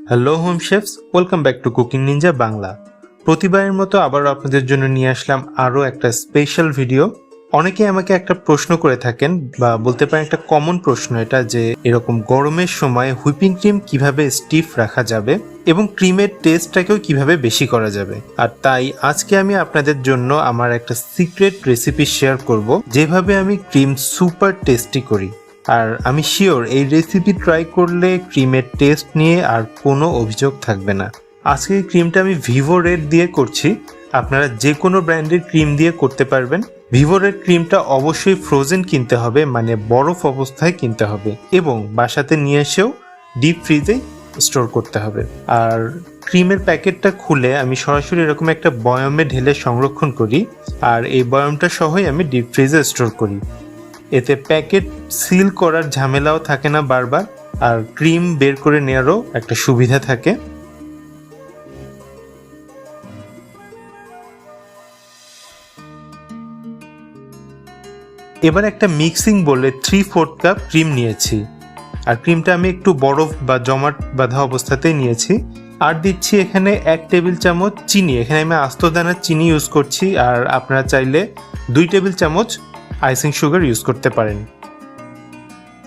Hello home chefs, welcome back to cooking Ninja Bangla. প্রতিবারের মতো আবারও আপনাদের জন্য নিয়ে আসলাম আরও একটা স্পেশাল ভিডিও। অনেকে আমাকে একটা প্রশ্ন করে থাকেন, বা বলতে পারেন একটা কমন প্রশ্ন এটা, যে এরকম গরমের সময় হুইপিং ক্রিম কিভাবে স্টিফ রাখা যাবে এবং ক্রিমের টেস্টটাকেও কিভাবে বেশি করা যাবে। আর তাই আজকে আমি আপনাদের জন্য আমার একটা সিক্রেট রেসিপি শেয়ার করব, যেভাবে আমি ক্রিম সুপার টেস্টি করি। আর আমি শিওর এই রেসিপি ট্রাই করলে ক্রিমের টেস্ট নিয়ে আর কোনো অভিযোগ থাকবে না। আজকে এই ক্রিমটা আমি ভিভো রেড দিয়ে করছি। আপনারা যে কোনো ব্র্যান্ডের ক্রিম দিয়ে করতে পারবেন। ভিভো রেড ক্রিমটা অবশ্যই ফ্রোজেন কিনতে হবে, মানে বরফ অবস্থায় কিনতে হবে, এবং বাসাতে নিয়ে এসেও ডিপ ফ্রিজে স্টোর করতে হবে। আর ক্রিমের প্যাকেটটা খুলে আমি সরাসরি এরকম একটা বয়ামে ঢেলে সংরক্ষণ করি, আর এই বয়ামটা সহই আমি ডিপ ফ্রিজে স্টোর করি। এতে প্যাকেট সিল করার ঝামেলাও থাকে না বারবার, আর ক্রিম বের করে নেওয়ারও একটা সুবিধা থাকে। এবার একটা মিক্সিং বলে 3/4 কাপ ক্রিম নিয়েছি, আর ক্রিমটা আমি একটু বরফ বা জমাট বাঁধা অবস্থাতেই নিয়েছি। আর দিচ্ছি এখানে 1 টেবিল চামচ চিনি। এখানে আমি আস্ত দানার চিনি ইউজ করছি, আর আপনারা চাইলে 2 টেবিল চামচ আইসিং সুগার ইউজ করতে পারেন।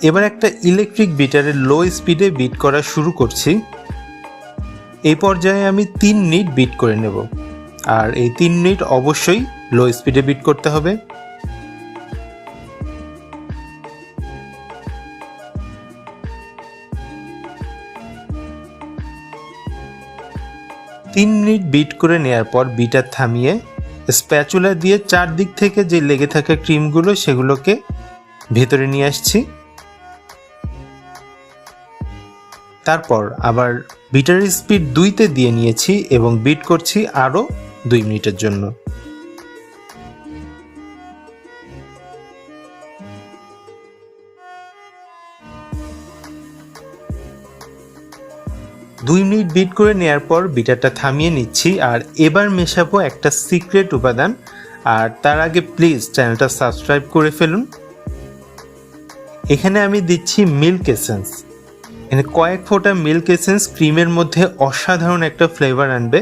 এবার একটা ইলেকট্রিক বিটারে লো স্পিডে বিট করা শুরু করছি। এই পর্যায়ে আমি 3 মিনিট বিট করে নেব, আর এই 3 মিনিট অবশ্যই লো স্পিডে বিট করতে হবে। তিন মিনিট বিট করে নেওয়ার পর বিটার থামিয়ে স্প্যাচুলা দিয়ে চারদিক থেকে যে লেগে থাকা ক্রিমগুলো সেগুলোকে ভেতরে নিয়ে আসছি। তারপর আবার বিটার স্পিড 2-তে দিয়ে নিয়েছি এবং বিট করছি আরও 2 মিনিটের জন্য। দুই মিনিট বিট করে নেওয়ার পর বিটারটা থামিয়ে নিচ্ছি, আর এবার মেশাবো একটা সিক্রেট উপাদান। আর তার আগে প্লিজ চ্যানেলটা সাবস্ক্রাইব করে ফেলুন। এখানে আমি দিচ্ছি মিল্ক এসেন্স। এখানে কয়েক ফোঁটা মিল্ক এসেন্স ক্রিমের মধ্যে অসাধারণ একটা ফ্লেভার আনবে,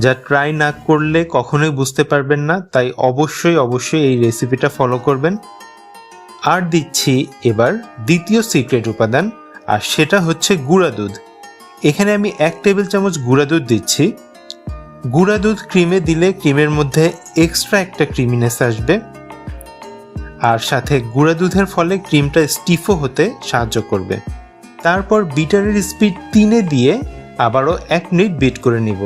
যা ট্রাই না করলে কখনোই বুঝতে পারবেন না। তাই অবশ্যই এই রেসিপিটা ফলো করবেন। আর দিচ্ছি এবার দ্বিতীয় সিক্রেট উপাদান, আর সেটা হচ্ছে গুঁড়া দুধ। এখানে আমি 1 টেবিল চামচ গুঁড়া দুধ দিচ্ছি। গুঁড়া দুধ ক্রিমে দিলে ক্রিমের মধ্যে এক্সট্রা একটা ক্রিমিনেস আসবে, আর সাথে গুঁড়া দুধের ফলে ক্রিমটা স্টিফও হতে সাহায্য করবে। তারপর বিটারের স্পিড 3-এ দিয়ে আবারও 1 মিনিট বিট করে নিব।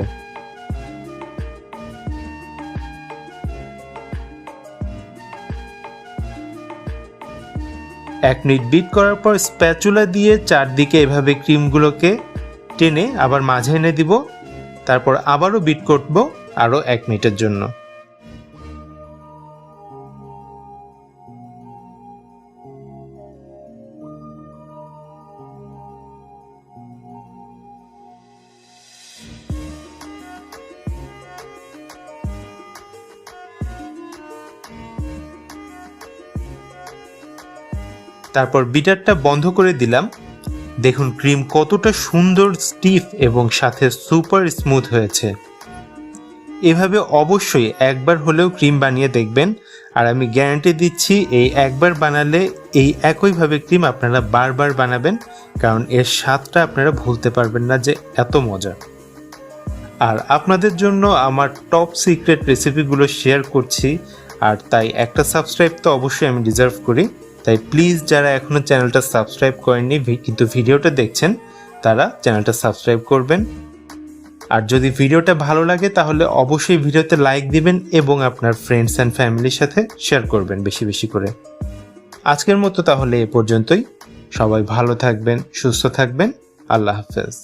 এক মিনিট বিট করার পর স্প্যাচুলা দিয়ে চারদিকে এভাবে ক্রিমগুলোকে টেনে আবার মাঝে এনে দিব। তারপর আবারও বিট করব আরও 1 মিনিটের জন্য। তারপর বিটারটা বন্ধ করে দিলাম। দেখুন ক্রিম কতটা সুন্দর, স্টিফ এবং সাথে সুপার স্মুথ হয়েছে। এভাবে অবশ্যই একবার হলেও ক্রিম বানিয়ে দেখবেন, আর আমি গ্যারান্টি দিচ্ছি এই একবার বানালে এই একইভাবে ক্রিম আপনারা বারবার বানাবেন, কারণ এর স্বাদটা আপনারা ভুলতে পারবেন না যে এত মজা। আর আপনাদের জন্য আমার টপ সিক্রেট রেসিপিগুলো শেয়ার করছি, আর তাই একটা সাবস্ক্রাইব তো অবশ্যই আমি ডিজার্ভ করি। তাই প্লিজ যারা এখনও চ্যানেলটা সাবস্ক্রাইব করেননি কিন্তু ভিডিওটা দেখছেন, তারা চ্যানেলটা সাবস্ক্রাইব করবেন। আর যদি ভিডিওটা ভালো লাগে তাহলে অবশ্যই ভিডিওতে লাইক দিবেন এবং আপনার ফ্রেন্ডস অ্যান্ড ফ্যামিলির সাথে শেয়ার করবেন বেশি বেশি করে। আজকের মতো তাহলে এ পর্যন্তই। সবাই ভালো থাকবেন, সুস্থ থাকবেন। আল্লাহ হাফেজ।